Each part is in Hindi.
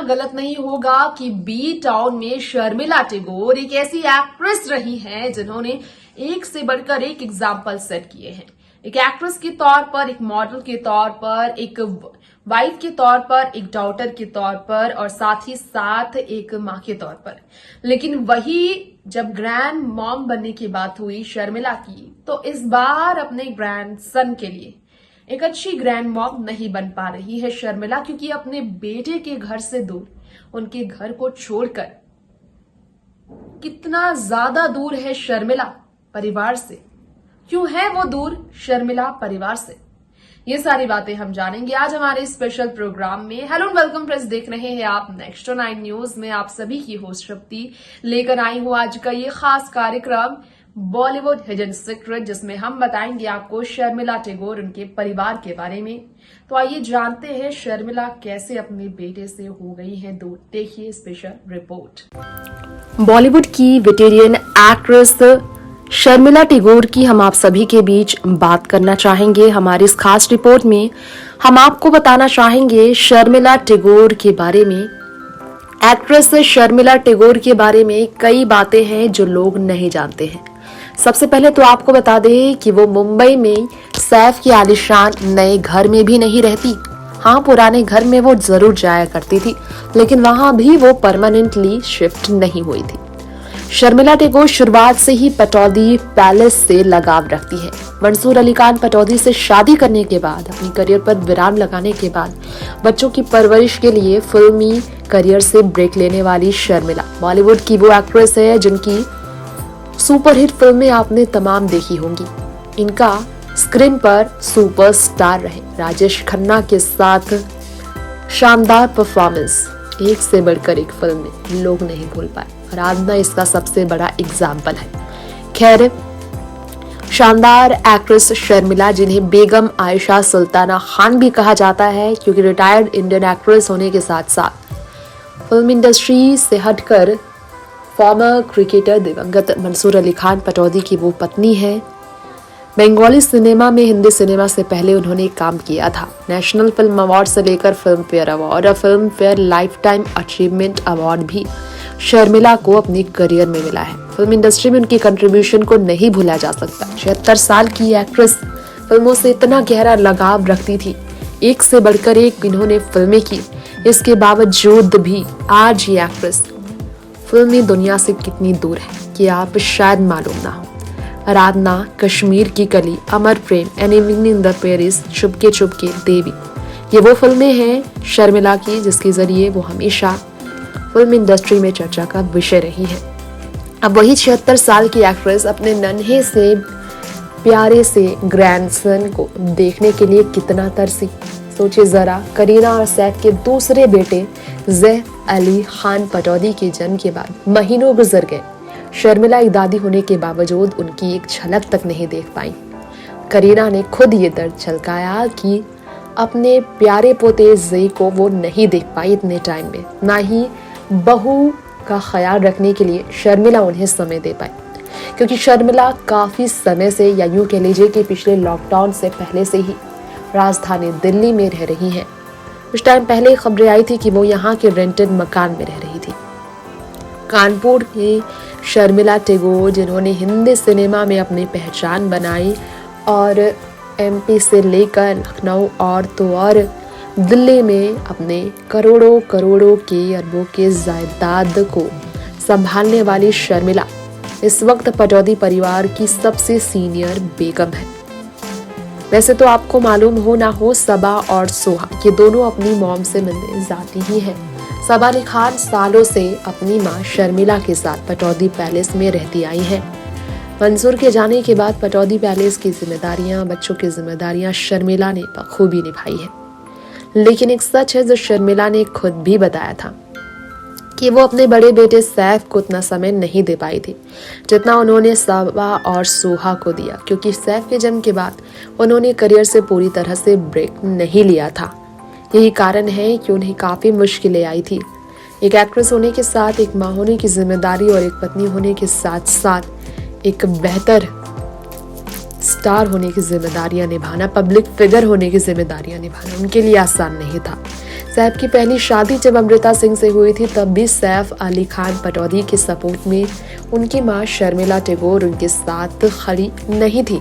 गलत नहीं होगा कि बी टाउन में शर्मिला टैगोर एक ऐसी एक्ट्रेस रही हैं जिन्होंने एक से बढ़कर एक एग्जाम्पल सेट किए हैं। एक एक्ट्रेस के तौर पर, एक मॉडल के तौर पर, एक वाइफ के तौर पर, एक डॉटर के तौर पर और साथ ही साथ एक मां के तौर पर। लेकिन वही जब ग्रैंड मॉम बनने की बात हुई शर्मिला की, तो इस बार अपने ग्रैंड सन के लिए एक अच्छी ग्रैंड मॉम नहीं बन पा रही है शर्मिला, क्योंकि अपने बेटे के घर से दूर, उनके घर को छोड़कर कितना ज्यादा दूर है शर्मिला परिवार से। क्यों है वो दूर शर्मिला परिवार से? ये सारी बातें हम जानेंगे आज हमारे स्पेशल प्रोग्राम में। हेलो एंड वेलकम फ्रेंड्स, देख रहे हैं आप नेक्स्ट 9 न्यूज में। आप सभी की होस्ट शक्ति लेकर आई हूं आज का ये खास कार्यक्रम बॉलीवुड हिडन सीक्रेट, जिसमें हम बताएंगे आपको शर्मिला टैगोर, उनके परिवार के बारे में। तो आइए जानते हैं शर्मिला कैसे अपने बेटे से हो गई हैं दूर। देखिए स्पेशल रिपोर्ट। बॉलीवुड की वेटेरियन एक्ट्रेस शर्मिला टैगोर की हम आप सभी के बीच बात करना चाहेंगे। हमारी इस खास रिपोर्ट में हम आपको बताना चाहेंगे शर्मिला टैगोर के बारे में। एक्ट्रेस शर्मिला टैगोर के बारे में कई बातें हैं जो लोग नहीं जानते हैं। सबसे पहले तो आपको बता दें कि वो मुंबई में सैफ के आलीशान नए घर में भी नहीं रहती। हाँ, पुराने घर में वो जरूर जाया करती थी, लेकिन वहां भी वो परमानेंटली शिफ्ट नहीं हुई थी। शर्मिला टैगोर शुरुआत से ही पटौदी पैलेस से लगाव रखती है। मंसूर अली खान पटौदी से शादी करने के बाद, अपनी करियर पर विराम लगाने के बाद बच्चों की परवरिश के लिए फिल्मी करियर से ब्रेक लेने वाली शर्मिला बॉलीवुड की वो एक्ट्रेस है जिनकी सुपरहिट फिल्में आपने तमाम देखी होंगी। इनका स्क्रीन पर सुपरस्टार रहे राजेश खन्ना के साथ शानदार परफॉर्मेंस एक से बढ़कर एक फिल्म में लोग नहीं भूल पाए। आराधना इसका सबसे बड़ा एग्जाम्पल है। खैर, शानदार एक्ट्रेस शर्मिला, जिन्हें बेगम आयशा सुल्ताना खान भी कहा जाता है, क्योंकि रिटायर्ड इंडियन एक्ट्रेस होने के साथ साथ फिल्म इंडस्ट्री से हटकर फॉर्मर क्रिकेटर दिवंगत मंसूर अली खान पटौदी की वो पत्नी है। बंगाली सिनेमा में हिंदी सिनेमा से पहले उन्होंने काम किया था। नेशनल फिल्म अवार्ड से लेकर फिल्म फेयर अवार्ड और film fair life time achievement award भी शर्मिला को अपनी करियर में मिला है। फिल्म इंडस्ट्री में उनकी कंट्रीब्यूशन को नहीं भूला जा सकता। 76 साल की एक्ट्रेस फिल्मों से इतना गहरा लगाव रखती थी, एक से बढ़कर एक इन्होंने फिल्में की। इसके बावजूद भी आज ये एक्ट्रेस फिल्मी दुनिया से कितनी दूर है कि आप शायद मालूम ना हो। आराधना, Kashmir Ki Kali, Amar Prem, an evening in the Paris, Chupke Chupke, देवी, ये वो फिल्में हैं शर्मिला की जिसके जरिए वो हमेशा फिल्म इंडस्ट्री में चर्चा का विषय रही है। अब वही 76 साल की एक्ट्रेस अपने नन्हे से प्यारे से ग्रैंडसन को देखने के लिए कितना तरसी। सोचिए जरा, करीना और सैफ के दूसरे बेटे ज़ैफ अली खान पटौदी के जन्म के बाद महीनों गुजर गए। शर्मिला एक दादी होने के बावजूद उनकी एक झलक तक नहीं देख पाई। करीना ने खुद ये दर्द झलकाया कि अपने प्यारे पोते ज़े को वो नहीं देख पाई इतने टाइम में, ना ही बहू का ख्याल रखने के लिए शर्मिला उन्हें समय दे पाई। क्योंकि शर्मिला काफी समय से, या यूं कह लीजिए कि पिछले लॉकडाउन से पहले से ही राजधानी दिल्ली में रह रही हैं। कुछ टाइम पहले खबरें आई थी कि वो यहाँ के रेंटेड मकान में रह रही थी। कानपुर की शर्मिला टैगोर, जिन्होंने हिंदी सिनेमा में अपनी पहचान बनाई और एमपी से लेकर लखनऊ और तो और दिल्ली में अपने करोड़ों करोड़ों के अरबों के जायदाद को संभालने वाली शर्मिला इस वक्त पटौदी परिवार की सबसे सीनियर बेगम है। वैसे तो आपको मालूम हो ना हो, सबा और सोहा ये दोनों अपनी मॉम से मिलने जाती ही हैं। सबा अली खान सालों से अपनी मां शर्मिला के साथ पटौदी पैलेस में रहती आई हैं। मंसूर के जाने के बाद पटौदी पैलेस की जिम्मेदारियां, बच्चों की जिम्मेदारियां शर्मिला ने बखूबी निभाई है। लेकिन एक सच है जो शर्मिला ने खुद भी बताया था कि वो अपने बड़े बेटे सैफ को उतना समय नहीं दे पाई थी जितना उन्होंने सबा और सोहा को दिया, क्योंकि सैफ के जन्म के बाद उन्होंने करियर से पूरी तरह से ब्रेक नहीं लिया था। यही कारण है कि उन्हें काफी मुश्किलें आई थी। एक एक्ट्रेस होने के साथ एक माँ होने की जिम्मेदारी और एक पत्नी होने के साथ साथ एक बेहतर स्टार होने की जिम्मेदारियां निभाना, पब्लिक फिगर होने की जिम्मेदारियां निभाना उनके लिए आसान नहीं था। सैफ की पहली शादी जब अमृता सिंह से हुई थी तब भी सैफ अली खान पटौदी के सपोर्ट में उनकी मां शर्मिला टैगोर उनके साथ खड़ी नहीं थी।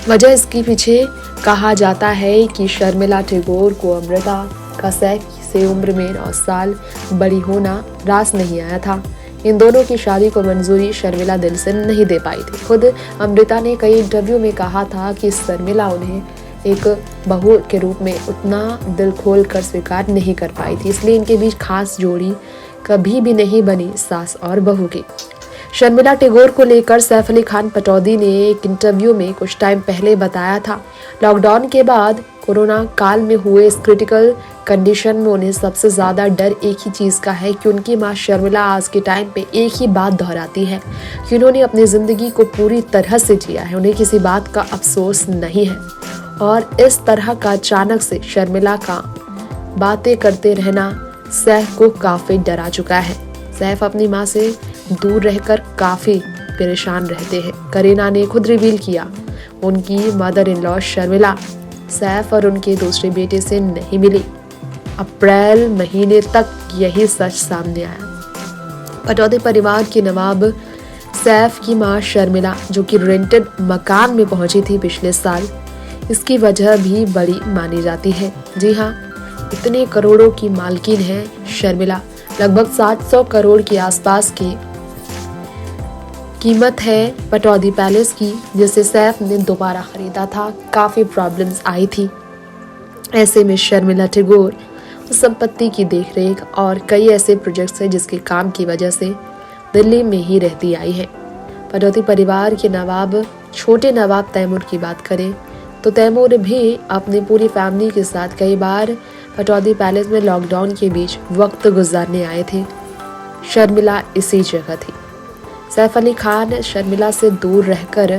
वजह इसके पीछे कहा जाता है कि शर्मिला टैगोर को अमृता का सैफ से उम्र में 9 साल बड़ी होना रास नहीं आया था। इन दोनों की शादी को मंजूरी शर्मिला दिल से नहीं दे पाई थी। खुद अमृता ने कई इंटरव्यू में कहा था कि शर्मिला उन्हें एक बहू के रूप में उतना दिल खोल कर स्वीकार नहीं कर पाई थी, इसलिए इनके बीच खास जोड़ी कभी भी नहीं बनी सास और बहू की। शर्मिला टैगोर को लेकर सैफ अली खान पटौदी ने एक इंटरव्यू में कुछ टाइम पहले बताया था, लॉकडाउन के बाद कोरोना काल में हुए इस क्रिटिकल कंडीशन में उन्हें सबसे ज्यादा डर एक ही चीज का है कि उनकी मां शर्मिला आज के टाइम पे एक ही बात दोहराती है कि उन्होंने अपनी जिंदगी को पूरी तरह से जिया है, उन्हें किसी बात का अफसोस नहीं है। और इस तरह का अचानक से शर्मिला का बातें करते रहना सैफ को काफी डरा चुका है। सैफ अपनी मां से दूर रहकर काफी परेशान रहते हैं। करीना ने खुद रिवील किया उनकी mother in law Sharmila Saif और उनके दूसरे बेटे से नहीं मिली। अप्रैल महीने तक यही सच सामने आया। पटौदी परिवार के नवाब सैफ की मां शर्मिला जो कि रेंटेड मकान में पहुंची थी पिछले साल, इसकी वजह भी बड़ी मानी जाती है। जी हाँ, इतने करोड़ों की मालकिन है शर्मिला, लगभग 700 करोड़ के आसपास की कीमत है पटौदी पैलेस की, जिसे सैफ ने दोबारा खरीदा था। काफी प्रॉब्लम्स आई थी। ऐसे में शर्मिला टैगोर संपत्ति की देखरेख और कई ऐसे प्रोजेक्ट्स हैं जिसके काम की वजह से दिल्ली में ही रहती आई है। पटौदी परिवार के नवाब छोटे नवाब तैमूर की बात करें तो तैमूर भी अपनी पूरी फैमिली के साथ कई बार पटौदी पैलेस में लॉकडाउन के बीच वक्त गुजारने आए थे। शर्मिला इसी जगह थी। सैफ अली खान शर्मिला से दूर रहकर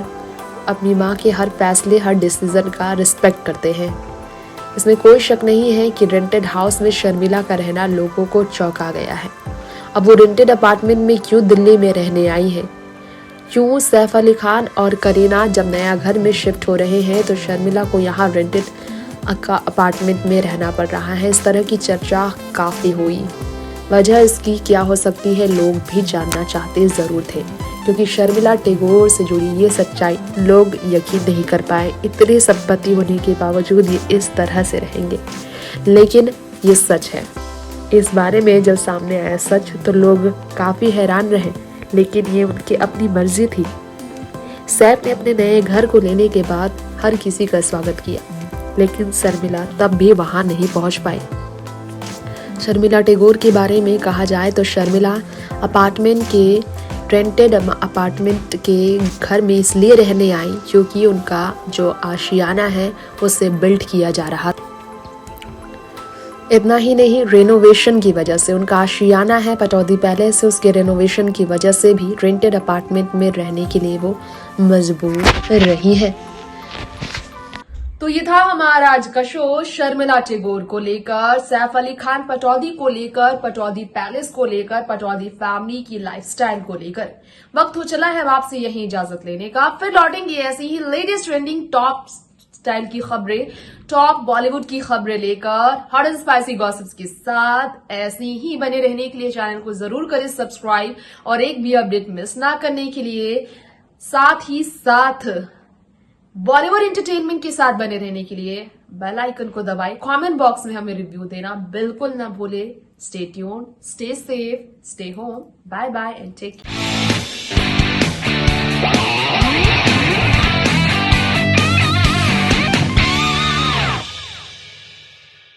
अपनी मां के हर फैसले हर डिसीजन का रिस्पेक्ट करते हैं। इसमें कोई शक नहीं है कि रेंटेड हाउस में शर्मिला का रहना लोगों को चौंका गया है। अब वो रेंटेड अपार्टमेंट में क्यों दिल्ली में रहने आई है, क्यों सैफ अली खान और करीना जब नया घर में शिफ्ट हो रहे हैं तो शर्मिला को यहाँ रेंटेड अपार्टमेंट में रहना पड़ रहा है, इस तरह की चर्चा काफ़ी हुई। वजह इसकी क्या हो सकती है लोग भी जानना चाहते ज़रूर थे, क्योंकि शर्मिला टैगोर से जुड़ी ये सच्चाई लोग यकीन नहीं कर पाए। इतनी संपत्ति होने के बावजूद ये इस तरह से रहेंगे, लेकिन ये सच है। इस बारे में जब सामने आया सच तो लोग काफ़ी हैरान रहे, लेकिन ये उनकी अपनी मर्जी थी। सैफ ने अपने नए घर को लेने के बाद हर किसी का स्वागत किया, लेकिन शर्मिला तब भी वहां नहीं पहुंच पाई। शर्मिला टैगोर के बारे में कहा जाए तो शर्मिला रेंटेड अपार्टमेंट के घर में इसलिए रहने आई क्योंकि उनका जो आशियाना है उसे बिल्ड किया जा रहा था। इतना ही नहीं, रेनोवेशन की वजह से उनका आशियाना है पटौदी पैलेस से, उसके रेनोवेशन की वजह से भी रेंटेड अपार्टमेंट में रहने के लिए वो मजबूर रही है। तो ये था हमारा आज का शो शर्मिला टैगोर को लेकर, सैफ अली खान पटौदी को लेकर, पटौदी पैलेस को लेकर, पटौदी फैमिली की लाइफस्टाइल को लेकर। वक्त हो चला है आपसे यही इजाजत लेने का, फिर लौटेंगे ऐसी ही लेटेस्ट ट्रेंडिंग टॉप स्टाइल की खबरें, टॉप बॉलीवुड की खबरें लेकर, हॉट एंड स्पाइसी गॉसिप्स के साथ। ऐसे ही बने रहने के लिए चैनल को जरूर करें सब्सक्राइब, और एक भी अपडेट मिस ना करने के लिए साथ ही साथ बॉलीवुड एंटरटेनमेंट के साथ बने रहने के लिए बेल आइकन को दबाएं। कमेंट बॉक्स में हमें रिव्यू देना बिल्कुल ना भूले। Stay tuned, stay safe, stay home, bye bye and take care.